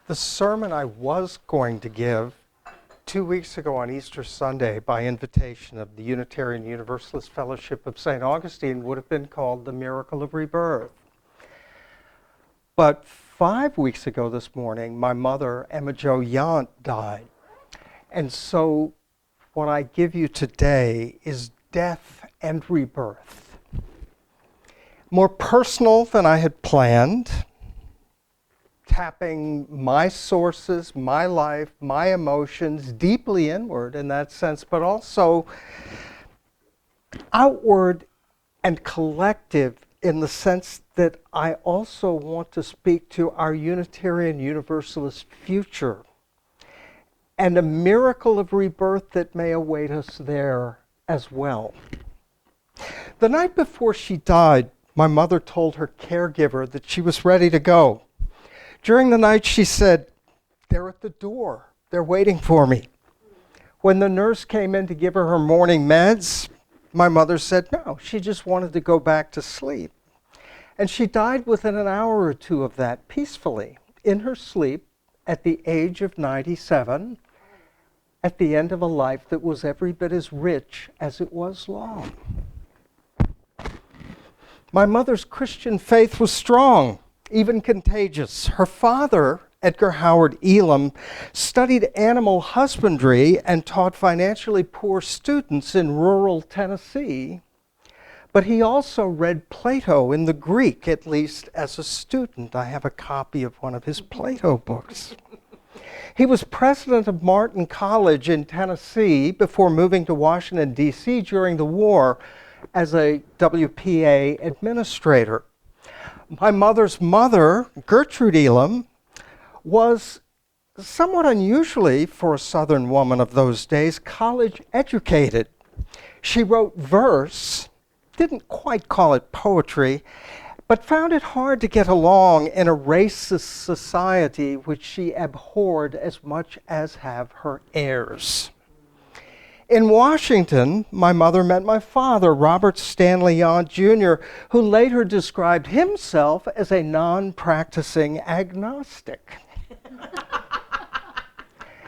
The sermon I was going to give 2 weeks ago on Easter Sunday by invitation of the Unitarian Universalist Fellowship of St. Augustine would have been called The Miracle of Rebirth. But 5 weeks ago this morning, my mother, Emma Jo Yount, died. And so what I give you today is death and rebirth. More personal than I had planned, tapping my sources, my life, my emotions, deeply inward in that sense, but also outward and collective in the sense that I also want to speak to our Unitarian Universalist future and a miracle of rebirth that may await us there as well. The night before she died, my mother told her caregiver that she was ready to go. During the night, she said, "They're at the door. They're waiting for me." When the nurse came in to give her her morning meds, my mother said no, she just wanted to go back to sleep. And she died within an hour or two of that, peacefully, in her sleep, at the age of 97, at the end of a life that was every bit as rich as it was long. My mother's Christian faith was strong, even contagious. Her father, Edgar Howard Elam, studied animal husbandry and taught financially poor students in rural Tennessee. But he also read Plato in the Greek, at least as a student. I have a copy of one of his Plato books. He was president of Martin College in Tennessee before moving to Washington, D.C. during the war as a WPA administrator. My mother's mother, Gertrude Elam, was somewhat unusually for a Southern woman of those days, college educated. She wrote verse, didn't quite call it poetry, but found it hard to get along in a racist society which she abhorred as much as have her heirs. In Washington, my mother met my father, Robert Stanley Yount Jr., who later described himself as a non-practicing agnostic.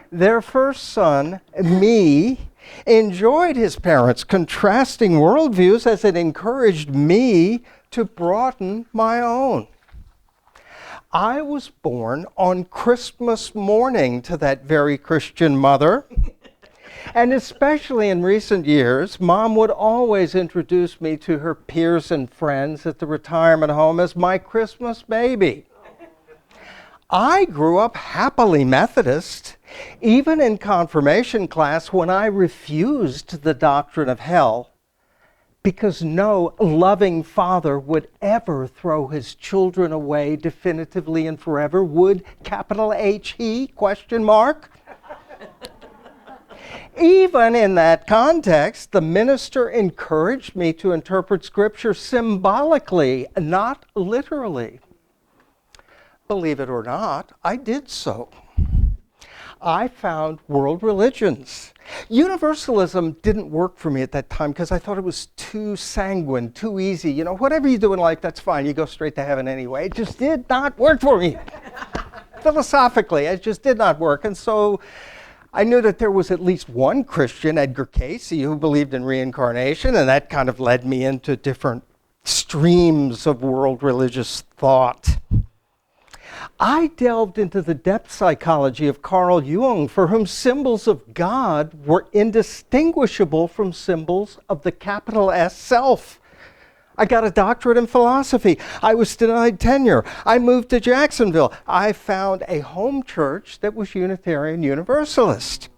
Their first son, me, enjoyed his parents' contrasting worldviews as it encouraged me to broaden my own. I was born on Christmas morning to that very Christian mother. And especially in recent years, Mom would always introduce me to her peers and friends at the retirement home as my Christmas baby. I grew up happily Methodist, even in confirmation class when I refused the doctrine of hell, because no loving father would ever throw his children away definitively and forever, would capital H-E, question mark? Even in that context, the minister encouraged me to interpret Scripture symbolically, not literally. Believe it or not, I did so. I found world religions. Universalism didn't work for me at that time because I thought it was too sanguine, too easy. You know, whatever you do in life, that's fine. You go straight to heaven anyway. It just did not work for me. Philosophically, it just did not work. And so I knew that there was at least one Christian, Edgar Casey, who believed in reincarnation, and that kind of led me into different streams of world religious thought. I delved into the depth psychology of Carl Jung, for whom symbols of God were indistinguishable from symbols of the capital S self. I got a doctorate in philosophy. I was denied tenure. I moved to Jacksonville. I found a home church that was Unitarian Universalist.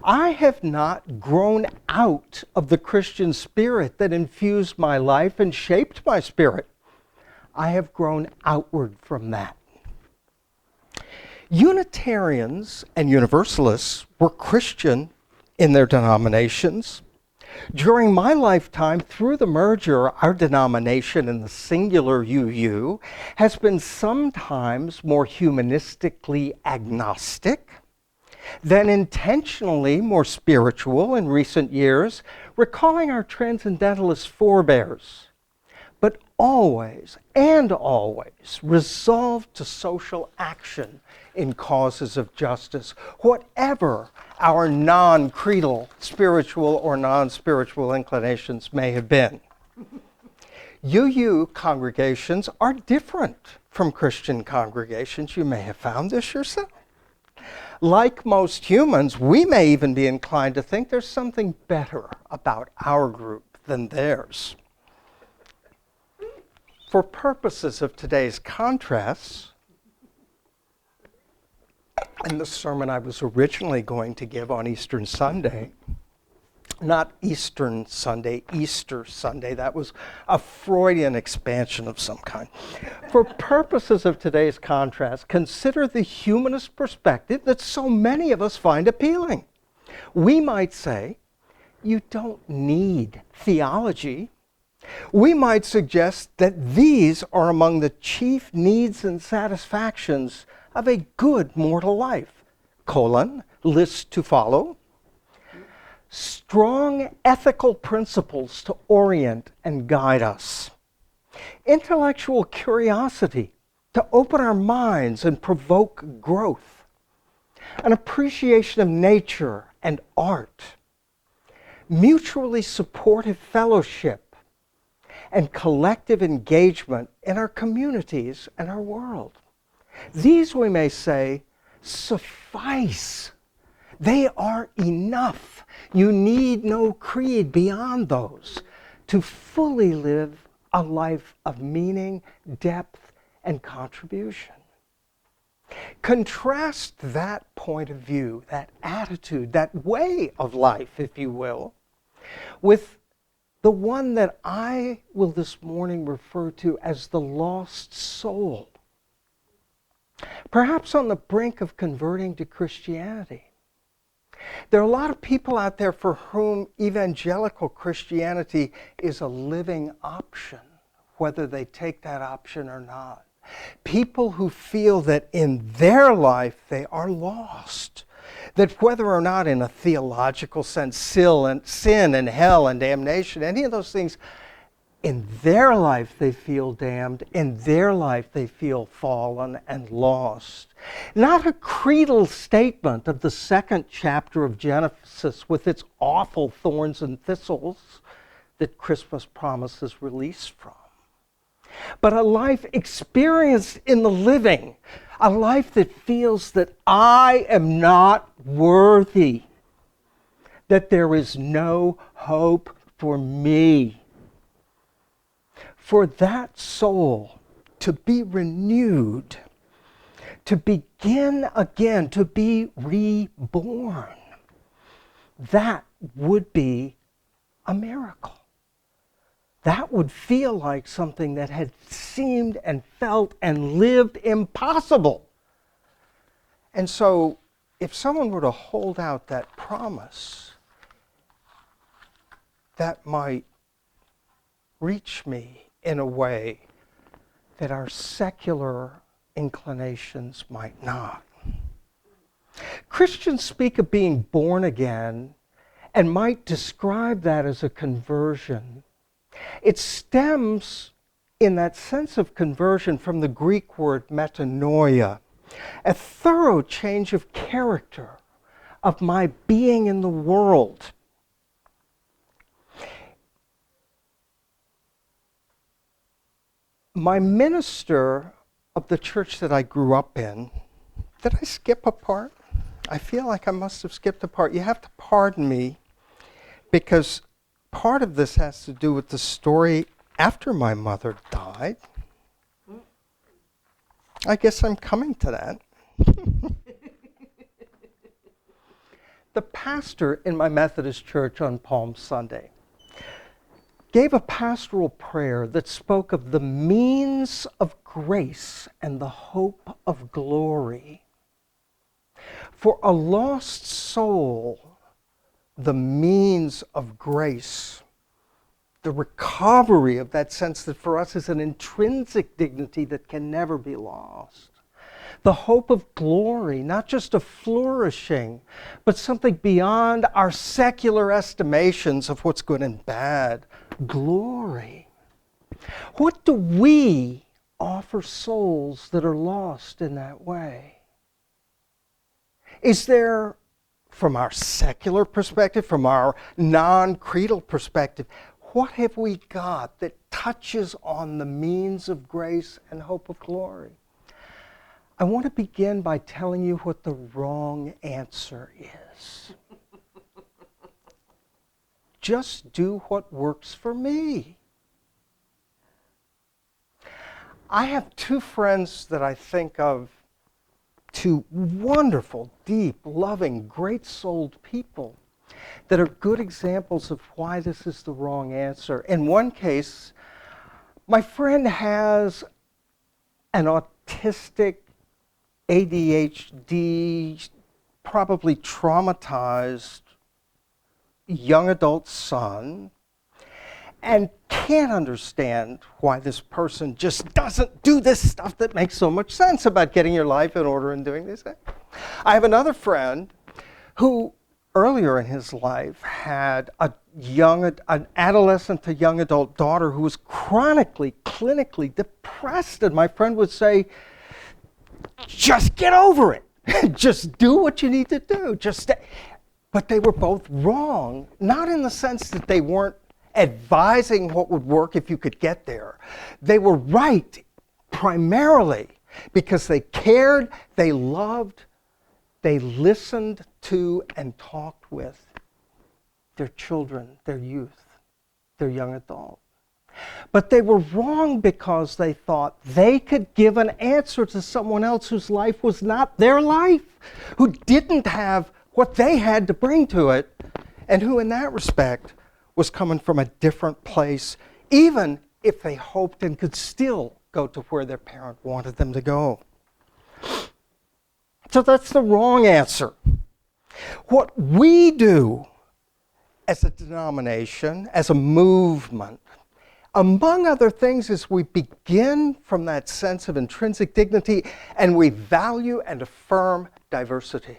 I have not grown out of the Christian spirit that infused my life and shaped my spirit. I have grown outward from that. Unitarians and Universalists were Christian in their denominations. During my lifetime, through the merger, our denomination in the singular UU has been sometimes more humanistically agnostic, then intentionally more spiritual in recent years, recalling our transcendentalist forebears, but always and always resolved to social action in causes of justice, whatever our non-creedal spiritual or non-spiritual inclinations may have been. UU congregations are different from Christian congregations. You may have found this yourself. Like most humans, we may even be inclined to think there's something better about our group than theirs. For purposes of today's contrasts, and the sermon I was originally going to give on Easter Sunday, not Eastern Sunday, Easter Sunday. That was a Freudian expansion of some kind. For purposes of today's contrast, consider the humanist perspective that so many of us find appealing. We might say, you don't need theology. We might suggest that these are among the chief needs and satisfactions of a good mortal life. List to follow. Strong ethical principles to orient and guide us. Intellectual curiosity to open our minds and provoke growth. An appreciation of nature and art. Mutually supportive fellowship and collective engagement in our communities and our world. These, we may say, suffice. They are enough. You need no creed beyond those to fully live a life of meaning, depth, and contribution. Contrast that point of view, that attitude, that way of life, if you will, with the one that I will this morning refer to as the lost soul. Perhaps on the brink of converting to Christianity. There are a lot of people out there for whom evangelical Christianity is a living option, whether they take that option or not. People who feel that in their life they are lost, that whether or not in a theological sense, sin and hell and damnation, any of those things, in their life they feel damned, in their life they feel fallen and lost. Not a creedal statement of the second chapter of Genesis with its awful thorns and thistles that Christmas promises release from, but a life experienced in the living, a life that feels that I am not worthy, that there is no hope for me. For that soul to be renewed, to begin again, to be reborn, that would be a miracle. That would feel like something that had seemed and felt and lived impossible. And so, if someone were to hold out that promise, that might reach me in a way that our secular inclinations might not. Christians speak of being born again and might describe that as a conversion. It stems in that sense of conversion from the Greek word metanoia, a thorough change of character of my being in the world. My minister of the church that I grew up in, did I skip a part? I feel like I must have skipped a part. You have to pardon me because part of this has to do with the story after my mother died. I guess I'm coming to that. The pastor in my Methodist church on Palm Sunday gave a pastoral prayer that spoke of the means of grace and the hope of glory. For a lost soul, the means of grace, the recovery of that sense that for us is an intrinsic dignity that can never be lost. The hope of glory, not just a flourishing, but something beyond our secular estimations of what's good and bad. Glory. What do we offer souls that are lost in that way? Is there, from our secular perspective, from our non-creedal perspective, what have we got that touches on the means of grace and hope of glory? I want to begin by telling you what the wrong answer is. Just do what works for me. I have two friends that I think of, two wonderful, deep, loving, great-souled people that are good examples of why this is the wrong answer. In one case, my friend has an autistic, ADHD, probably traumatized young adult son, and can't understand why this person just doesn't do this stuff that makes so much sense about getting your life in order and doing these things. I have another friend who earlier in his life had an adolescent to young adult daughter who was chronically, clinically depressed, and my friend would say, just get over it. Just do what you need to do. But they were both wrong, not in the sense that they weren't advising what would work if you could get there. They were right primarily because they cared, they loved, they listened to and talked with their children, their youth, their young adult. But they were wrong because they thought they could give an answer to someone else whose life was not their life, who didn't have what they had to bring to it, and who in that respect was coming from a different place, even if they hoped and could still go to where their parent wanted them to go. So that's the wrong answer. What we do as a denomination, as a movement, among other things, is we begin from that sense of intrinsic dignity and we value and affirm diversity.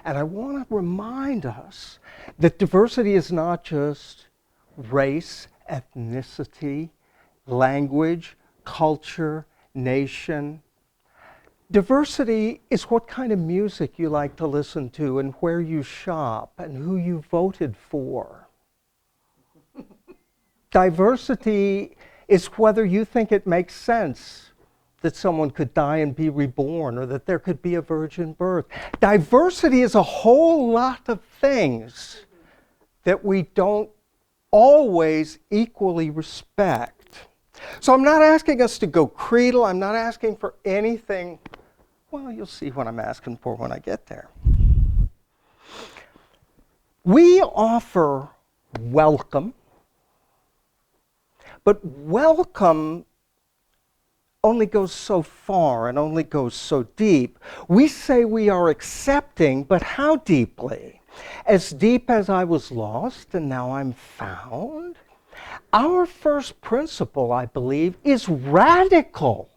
And I want to remind us that diversity is not just race, ethnicity, language, culture, nation. Diversity is what kind of music you like to listen to and where you shop and who you voted for. Diversity is whether you think it makes sense that someone could die and be reborn, or that there could be a virgin birth. Diversity is a whole lot of things that we don't always equally respect. So I'm not asking us to go creedal. I'm not asking for anything. Well, you'll see what I'm asking for when I get there. We offer welcome, but welcome only goes so far and only goes so deep. We say we are accepting, but how deeply? As deep as I was lost and now I'm found? Our first principle, I believe, is radical.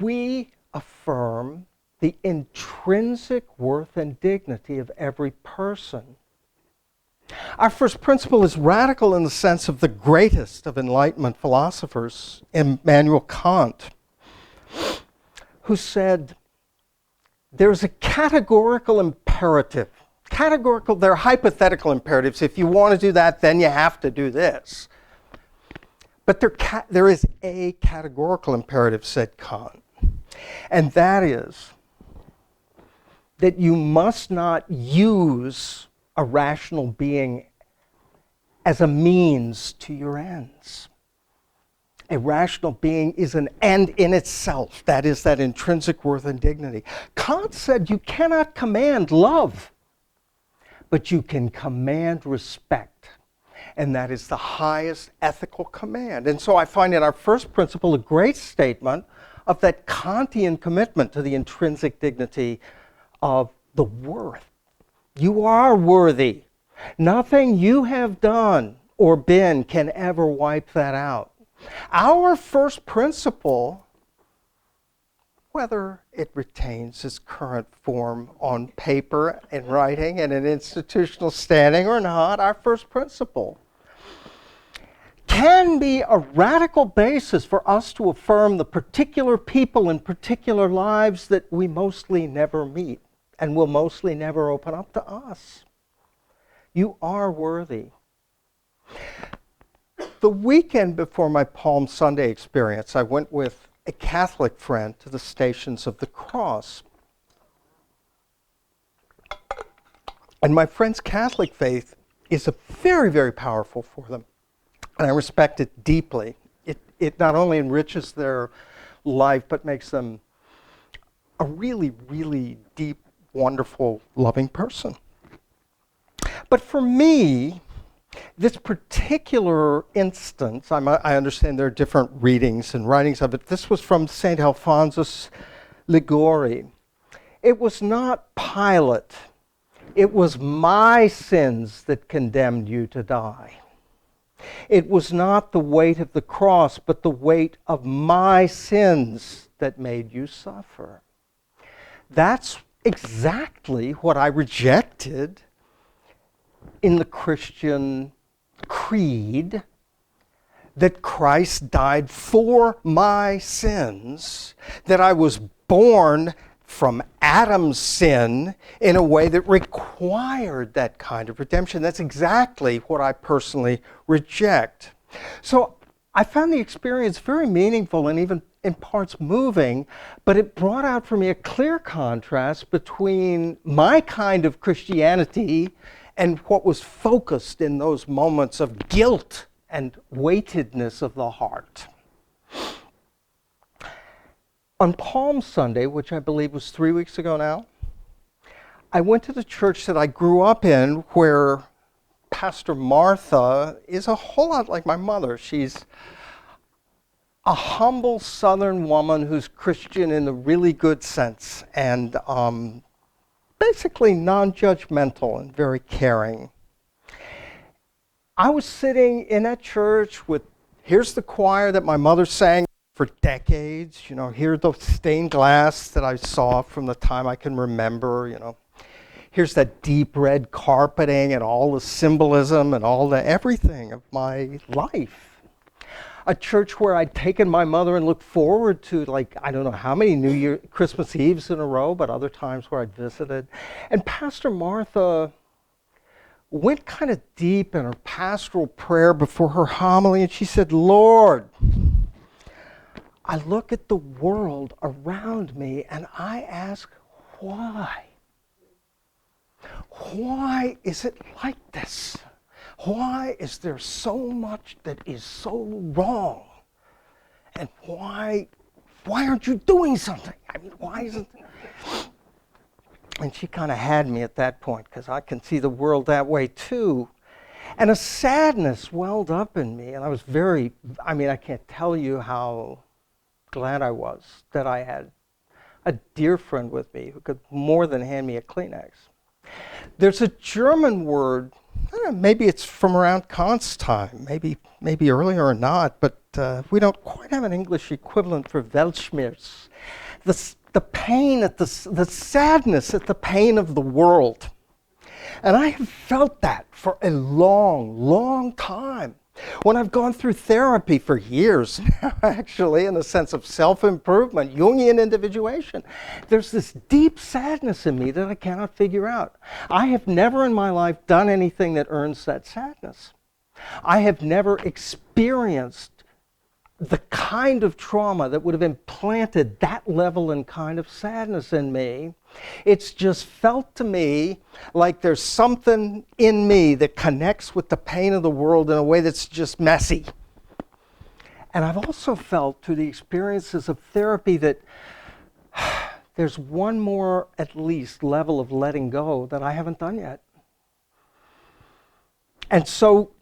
We affirm the intrinsic worth and dignity of every person. Our first principle is radical in the sense of the greatest of Enlightenment philosophers, Immanuel Kant, who said, there's a categorical imperative. They're hypothetical imperatives. If you want to do that, then you have to do this. But there is a categorical imperative, said Kant, and that is that you must not use a rational being as a means to your ends. A rational being is an end in itself. That is that intrinsic worth and dignity. Kant said you cannot command love, but you can command respect. And that is the highest ethical command. And so I find in our first principle a great statement of that Kantian commitment to the intrinsic dignity of the worth. You are worthy. Nothing you have done or been can ever wipe that out. Our first principle, whether it retains its current form on paper, in writing, and in institutional standing or not, our first principle can be a radical basis for us to affirm the particular people in particular lives that we mostly never meet and will mostly never open up to us. You are worthy. The weekend before my Palm Sunday experience, I went with a Catholic friend to the Stations of the Cross. And my friend's Catholic faith is a very, very powerful for them. And I respect it deeply. It not only enriches their life, but makes them a really, really deep, wonderful, loving person. But for me, this particular instance, I understand there are different readings and writings of it. This was from St. Alphonsus Liguori. It was not Pilate. It was my sins that condemned you to die. It was not the weight of the cross, but the weight of my sins that made you suffer. That's exactly what I rejected in the Christian creed, that Christ died for my sins, that I was born from Adam's sin in a way that required that kind of redemption. That's exactly what I personally reject. So I found the experience very meaningful and even in parts moving, but it brought out for me a clear contrast between my kind of Christianity and what was focused in those moments of guilt and weightedness of the heart. On Palm Sunday, which I believe was 3 weeks ago now, I went to the church that I grew up in, where Pastor Martha is a whole lot like my mother. She's a humble Southern woman who's Christian in the really good sense, and basically non-judgmental and very caring. I was sitting in that church with, here's the choir that my mother sang for decades, here's the stained glass that I saw from the time I can remember, here's that deep red carpeting and all the symbolism and all the everything of my life. A church where I'd taken my mother and looked forward to, I don't know how many New Year, Christmas Eves in a row, but other times where I'd visited. And Pastor Martha went kind of deep in her pastoral prayer before her homily, and she said, Lord, I look at the world around me and I ask, why? Why is it like this? Why is there so much that is so wrong? And why aren't you doing something? Why isn't... And she kind of had me at that point, because I can see the world that way too. And a sadness welled up in me, and I was I can't tell you how glad I was that I had a dear friend with me who could more than hand me a Kleenex. There's a German word, maybe it's from around Kant's time, maybe earlier or not, but we don't quite have an English equivalent for Weltschmerz. The pain at the sadness at the pain of the world. And I have felt that for a long, long time. When I've gone through therapy for years now, actually, in the sense of self-improvement, Jungian individuation, there's this deep sadness in me that I cannot figure out. I have never in my life done anything that earns that sadness. I have never experienced the kind of trauma that would have implanted that level and kind of sadness in me. It's just felt to me like there's something in me that connects with the pain of the world in a way that's just messy. And I've also felt through the experiences of therapy that there's one more, at least, level of letting go that I haven't done yet. And so,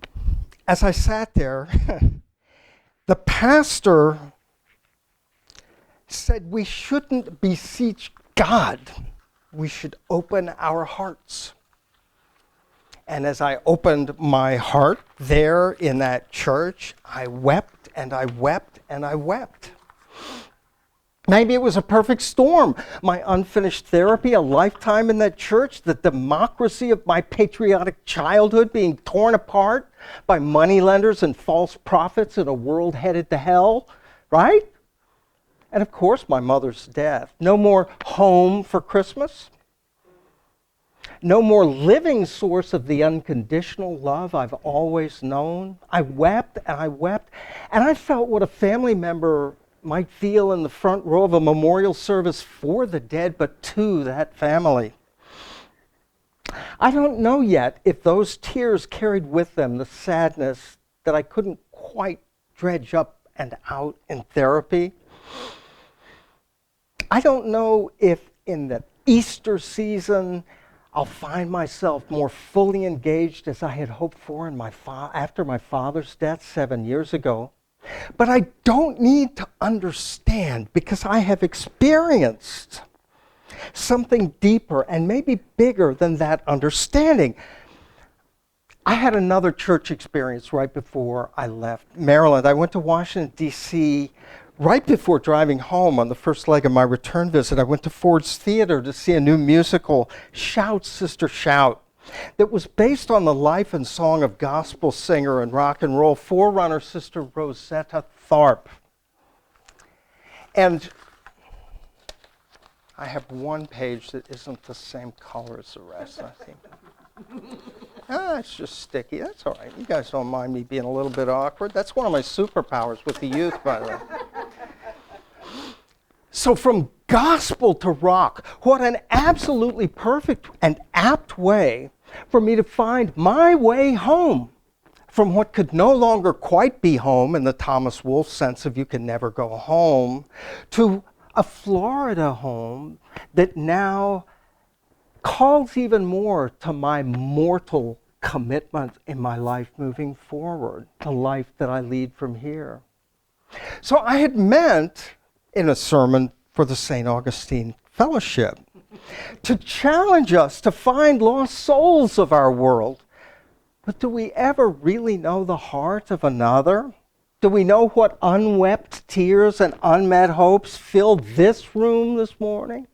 as I sat there, the pastor said we shouldn't beseech God. We should open our hearts. And as I opened my heart there in that church, I wept and I wept and I wept. Maybe it was a perfect storm. My unfinished therapy, a lifetime in that church, the democracy of my patriotic childhood being torn apart by moneylenders and false prophets in a world headed to hell, right? And of course, my mother's death. No more home for Christmas. No more living source of the unconditional love I've always known. I wept and I wept, and I felt what a family member might feel in the front row of a memorial service for the dead, but to that family. I don't know yet if those tears carried with them the sadness that I couldn't quite dredge up and out in therapy. I don't know if in the Easter season I'll find myself more fully engaged as I had hoped for after my father's death 7 years ago. But I don't need to understand, because I have experienced something deeper and maybe bigger than that understanding. I had another church experience right before I left Maryland. I went to Washington, D.C. right before driving home on the first leg of my return visit. I went to Ford's Theater to see a new musical, Shout, Sister, Shout, that was based on the life and song of gospel singer and rock and roll forerunner Sister Rosetta Tharpe. And I have one page that isn't the same color as the rest, I think. It's just sticky. That's all right. You guys don't mind me being a little bit awkward. That's one of my superpowers with the youth, by the way. So from gospel to rock, what an absolutely perfect and apt way for me to find my way home from what could no longer quite be home in the Thomas Wolfe sense of you can never go home, to a Florida home that now calls even more to my mortal commitment in my life moving forward, the life that I lead from here. So I had meant, in a sermon for the St. Augustine Fellowship, to challenge us to find lost souls of our world. But do we ever really know the heart of another? Do we know what unwept tears and unmet hopes filled this room this morning?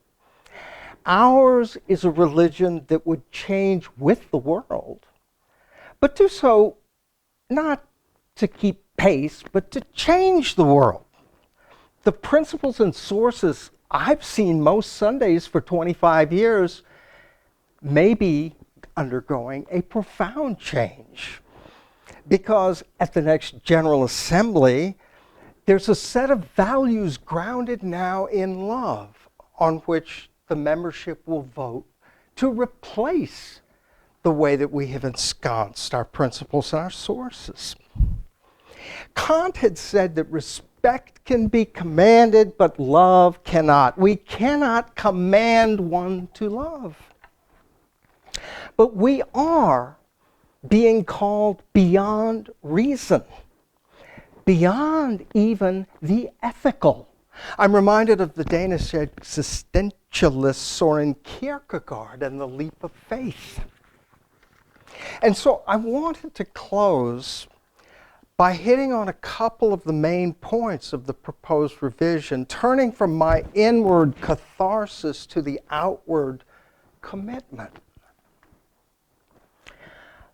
Ours is a religion that would change with the world, but do so not to keep pace, but to change the world. The principles and sources I've seen most Sundays for 25 years may be undergoing a profound change, because at the next General Assembly, there's a set of values grounded now in love on which the membership will vote to replace the way that we have ensconced our principles and our sources. Kant had said that respect can be commanded, but love cannot. We cannot command one to love. But we are being called beyond reason, beyond even the ethical. I'm reminded of the Danish existentialist Soren Kierkegaard and the leap of faith. And so I wanted to close by hitting on a couple of the main points of the proposed revision, turning from my inward catharsis to the outward commitment.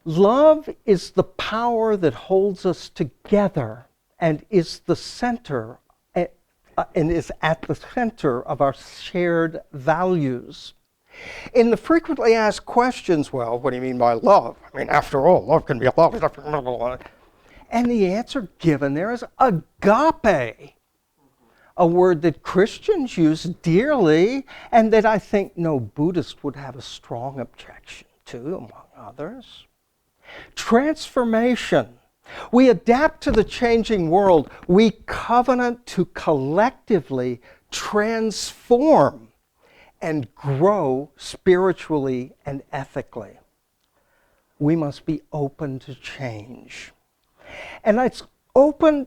Love is the power that holds us together and is the center and is at the center of our shared values. In the frequently asked questions, well, what do you mean by love? I mean, after all, love can be a lot of different. And the answer given there is agape, a word that Christians use dearly and that I think no Buddhist would have a strong objection to, among others. Transformation. We adapt to the changing world. We covenant to collectively transform and grow spiritually and ethically. We must be open to change. And it's open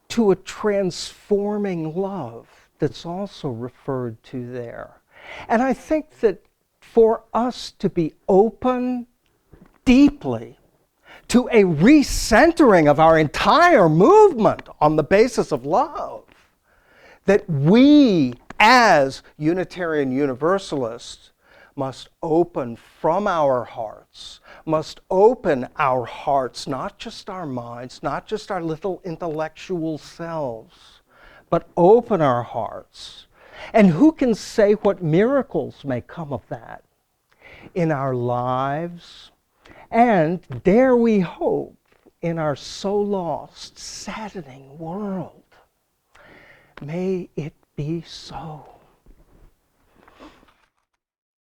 to a transforming love that's also referred to there. And I think that for us to be open deeply to a recentering of our entire movement on the basis of love, that we as Unitarian Universalists, must open from our hearts, must open our hearts, not just our minds, not just our little intellectual selves, but open our hearts. And who can say what miracles may come of that in our lives, and dare we hope, in our so lost, saddening world? May it be so.